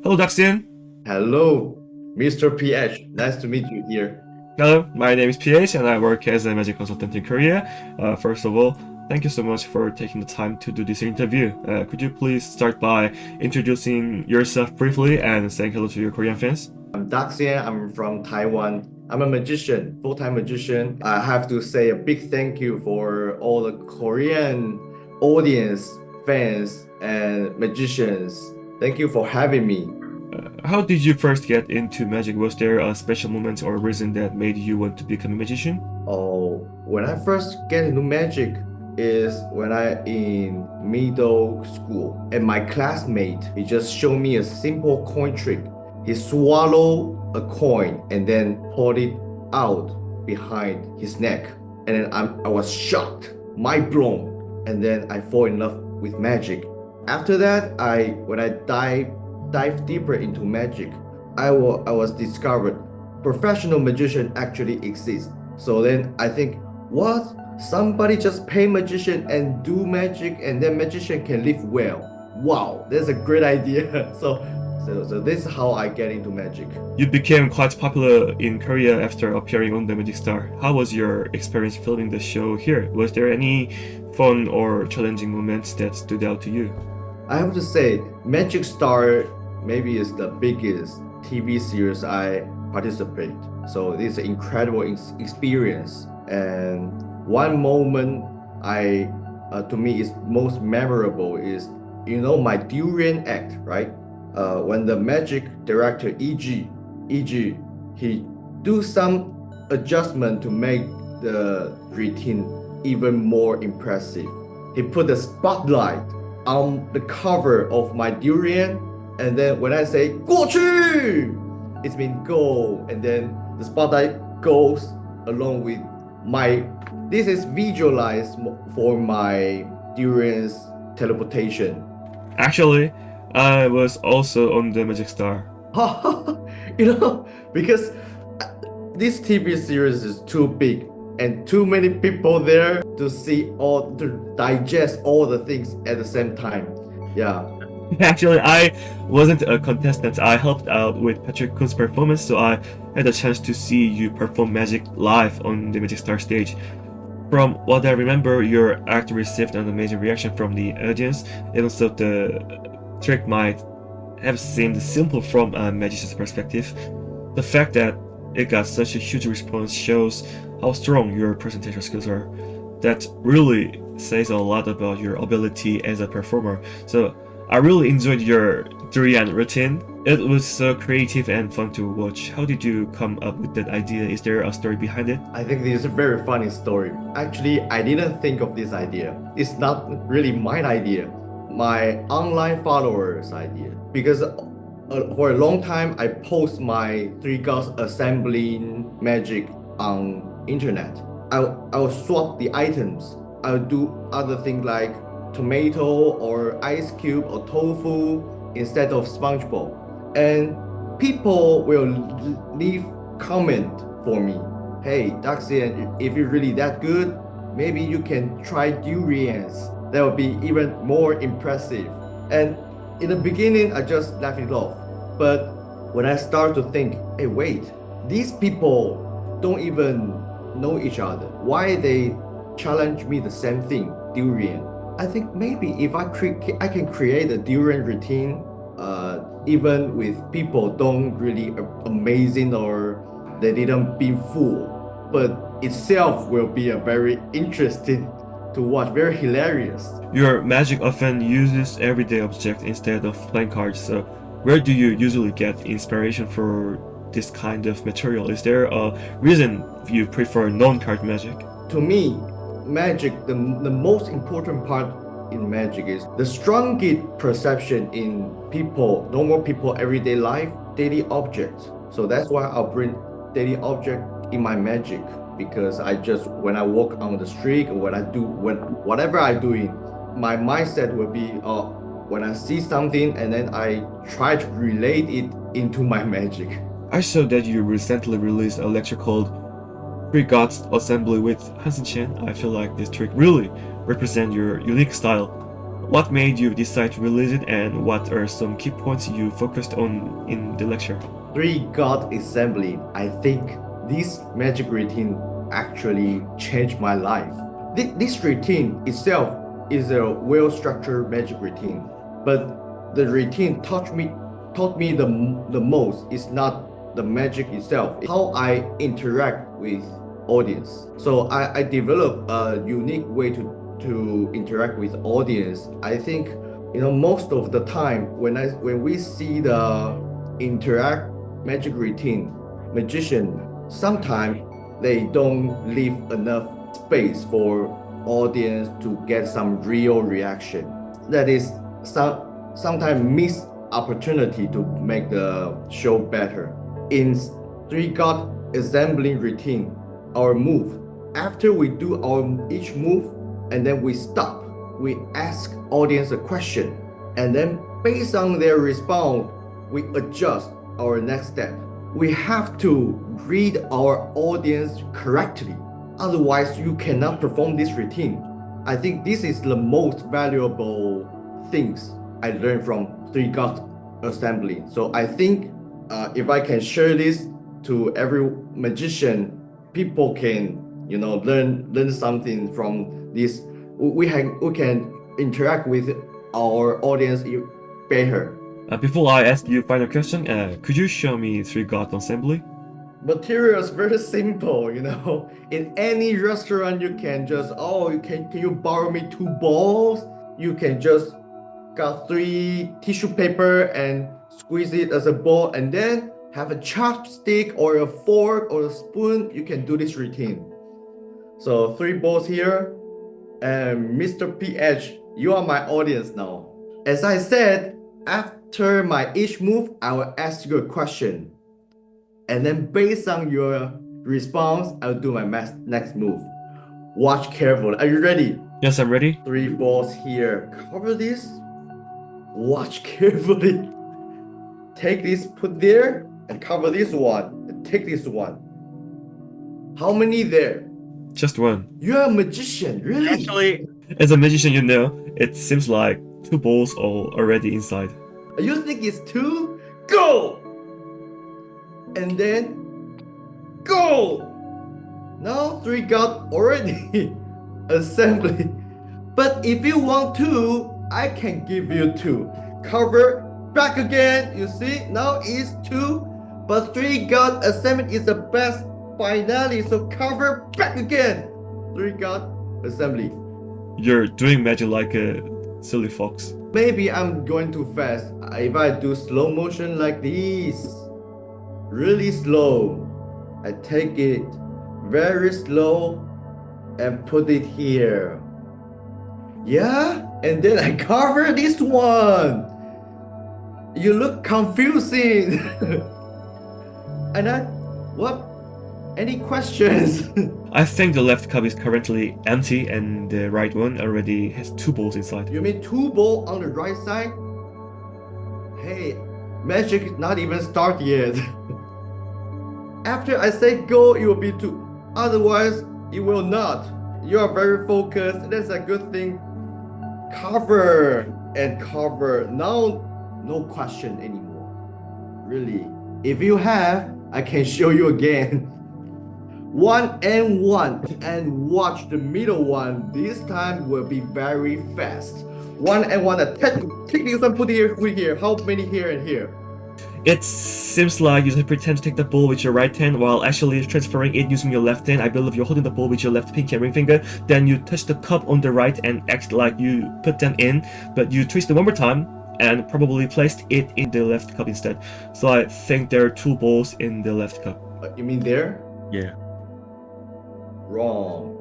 Hello, Daxian. Hello, Mr. PH. Nice to meet you here. Hello, my name is PH and I work as a magic consultant in Korea. First of all, thank you so much for taking the time to do this interview. Could you please start by introducing yourself briefly and saying hello to your Korean fans? I'm Daxian. I'm from Taiwan. I'm a magician, full-time magician. I have to say a big thank you for all the Korean audience, fans, and magicians. Thank you for having me. How did you first get into magic? Was there a special moment or reason that made you want to become a magician? Oh, when I first get into magic is when I in middle school and my classmate he just showed me a simple coin trick. He swallowed a coin and then pulled it out behind his neck. And then I was shocked, mind blown, and then I fall in love with magic. After that, when I dive deeper into magic, I was discovered professional magician actually exists. So then I think, what? Somebody just pay magician and do magic, and then magician can live well. Wow, that's a great idea. So this is how I get into magic. You became quite popular in Korea after appearing on the Magic Star. How was your experience filming the show here? Was there any fun or challenging moments that stood out to you? I have to say, Magic Star maybe is the biggest TV series I participate. So this is an incredible experience. And one moment to me is most memorable is my durian act, right? When the magic director EG, he do some adjustment to make the routine even more impressive. He put the spotlight on the cover of my durian, and then when I say 过去, it means go, and then the spotlight goes along with my. This is visualized for my durian's teleportation. Actually, I was also on the Magic Star. Because this TV series is too big and too many people there to digest all the things at the same time. Yeah. Actually, I wasn't a contestant. I helped out with Patrick Kun's performance, so I had a chance to see you perform magic live on the Magic Star stage. From what I remember, your act received an amazing reaction from the audience, even though the trick might have seemed simple from a magician's perspective. The fact that it got such a huge response shows how strong your presentation skills are. That really says a lot about your ability as a performer. So I really enjoyed your durian routine. It was so creative and fun to watch. How did you come up with that idea? Is there a story behind it? I think this is a very funny story. Actually, I didn't think of this idea. It's not really my idea. My online followers' idea. Because for a long time, I post my three gods assembling magic on internet. I will swap the items. I'll do other things like tomato or ice cube or tofu instead of SpongeBob. And people will leave comment for me. Hey, Daxian, if you're really that good, maybe you can try durians. That would be even more impressive. And in the beginning, I just laughed it off. But when I start to think, hey, wait, these people don't even know each other. Why they challenge me the same thing, durian? I think maybe if I can create a durian routine, even with people don't really amazing or they didn't be fooled, but itself will be a very interesting to watch, very hilarious. Your magic often uses everyday objects instead of playing cards. So where do you usually get inspiration for this kind of material? Is there a reason you prefer non-card magic? To me, magic, the most important part in magic is the strongest perception in normal people, everyday life, daily objects. So that's why I'll bring daily object in my magic, because when I walk on the street or whatever I do in, my mindset will be, when I see something and then I try to relate it into my magic. I saw that you recently released a lecture called Three Gods Assembly with Hansen Chen. I feel like this trick really represents your unique style. What made you decide to release it, and what are some key points you focused on in the lecture? Three God assembly. I think this magic routine actually changed my life. This routine itself is a well-structured magic routine, but the routine taught me the most is not the magic itself, it's how I interact with audience. So I developed a unique way to interact with audience. I think most of the time when we see the interact magic routine magician, sometimes they don't leave enough space for audience to get some real reaction. That is sometimes missed opportunity to make the show better. In three God assembling routine, our move, after we do our each move and then we stop, we ask audience a question, and then based on their response, we adjust our next step. We have to read our audience correctly. Otherwise, you cannot perform this routine. I think this is the most valuable things I learned from three God assembly. So I think if I can share this to every magician, people can learn something from this. We can interact with our audience better. Before I ask you final question, could you show me three God assembly? Material is very simple, In any restaurant, you can just, can you borrow me 2 balls? You can just got 3 tissue paper and squeeze it as a ball, and then have a chopstick or a fork or a spoon. You can do this routine. So 3 balls here, and Mr. PH, you are my audience now. As I said, after my each move, I will ask you a question. And then based on your response, I'll do my next move. Watch carefully. Are you ready? Yes, I'm ready. 3 balls here. Cover this. Watch carefully. Take this, put there, and cover this one. And take this one. How many there? Just one. You're a magician, really? Actually, As a magician, it seems like 2 balls are already inside. You think it's 2? Go! And then go! Now 3 got already assembly. But if you want 2, I can give you 2. Cover back again. You see, now it's 2, but 3 got assembly is the best finale. So cover back again. 3 got assembly. You're doing magic like a silly fox. Maybe I'm going too fast. If I do slow motion like this, really slow, I take it very slow and put it here. Yeah, and then I cover this one. You look confusing. And what? Any questions? I think the left cup is currently empty and the right one already has 2 balls inside. You mean 2 balls on the right side? Hey, magic is not even start yet. After I say go, it will be 2. Otherwise, it will not. You are very focused. That's a good thing. Cover and cover. Now, no question anymore. Really. If you have, I can show you again. 1 and 1, and watch the middle one. This time will be very fast. 1 and 1. Take this one, put here. How many here and here? It seems like you pretend to take the ball with your right hand while actually transferring it using your left hand. I believe you're holding the ball with your left pinky and ring finger. Then you touch the cup on the right and act like you put them in, but you twist it one more time and probably placed it in the left cup instead. So I think there are 2 balls in the left cup. You mean there? yeah. Wrong.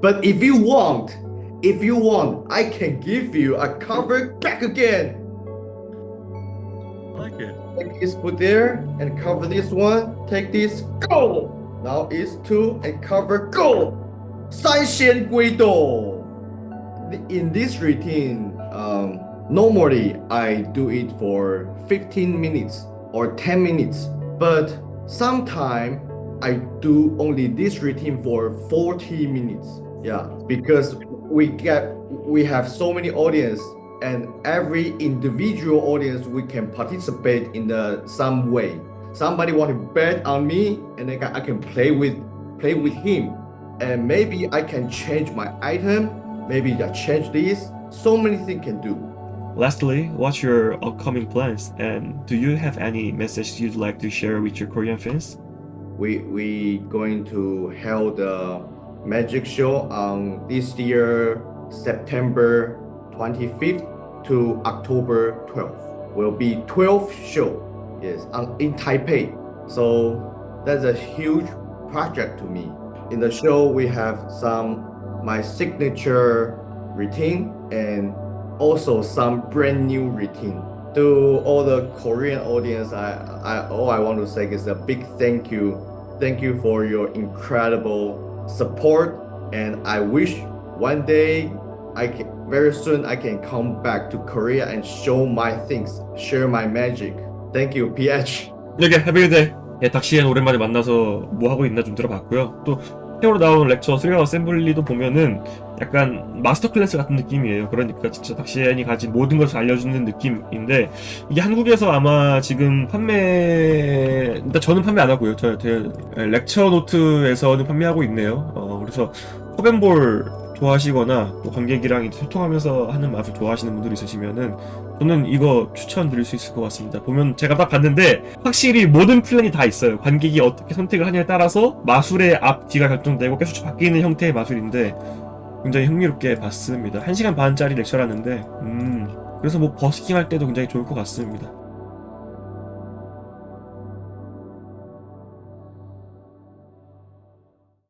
But if you want, I can give you a cover back again. I like it. Take this, put there, and cover this one. Take this, go! Now it's 2, and cover, go! 三仙归斗. In this routine, normally I do it for 15 minutes or 10 minutes. But sometimes I do only this routine for 40 minutes. Yeah, because we have so many audience, and every individual audience we can participate in some way. Somebody want to bet on me, and I can play with him, and maybe I can change my item, maybe I change this. So many things can do. Lastly, what's your upcoming plans, and do you have any message you'd like to share with your Korean fans? We going to hold the magic show on this year September 25th to October 12th. Will be 12th show, yes, in Taipei. So that's a huge project to me. In the show we have my signature routine and also some brand new routine. To all the Korean audience, all I want to say is a big thank you. Thank you for your incredible support, and I wish one day very soon I can come back to Korea and show my things, share my magic. Thank you, PH. Okay, have a good day. 예, 닥시엔 오랜만에 만나서 뭐 하고 있나 좀 들어봤고요. 또 새로 나온 렉처 3 어셈블리도 보면은 약간 마스터 클래스 같은 느낌이에요. 그러니까 진짜 닥시엔이 가진 모든 것을 알려주는 느낌인데, 이게 한국에서 아마 지금 일단 저는 판매 안 하고요. 렉처 노트에서는 판매하고 있네요. 그래서 컵앤볼 좋아하시거나 또 관객이랑 소통하면서 하는 맛을 좋아하시는 분들이 있으시면은 저는 이거 추천드릴 수 있을 것 같습니다. 보면 제가 딱 봤는데 확실히 모든 플랜이 다 있어요. 관객이 어떻게 선택을 하냐에 따라서 마술의 앞뒤가 결정되고 계속 바뀌는 형태의 마술인데 굉장히 흥미롭게 봤습니다. 1시간 반짜리 렉처라는데 그래서 뭐 버스킹 할 때도 굉장히 좋을 것 같습니다.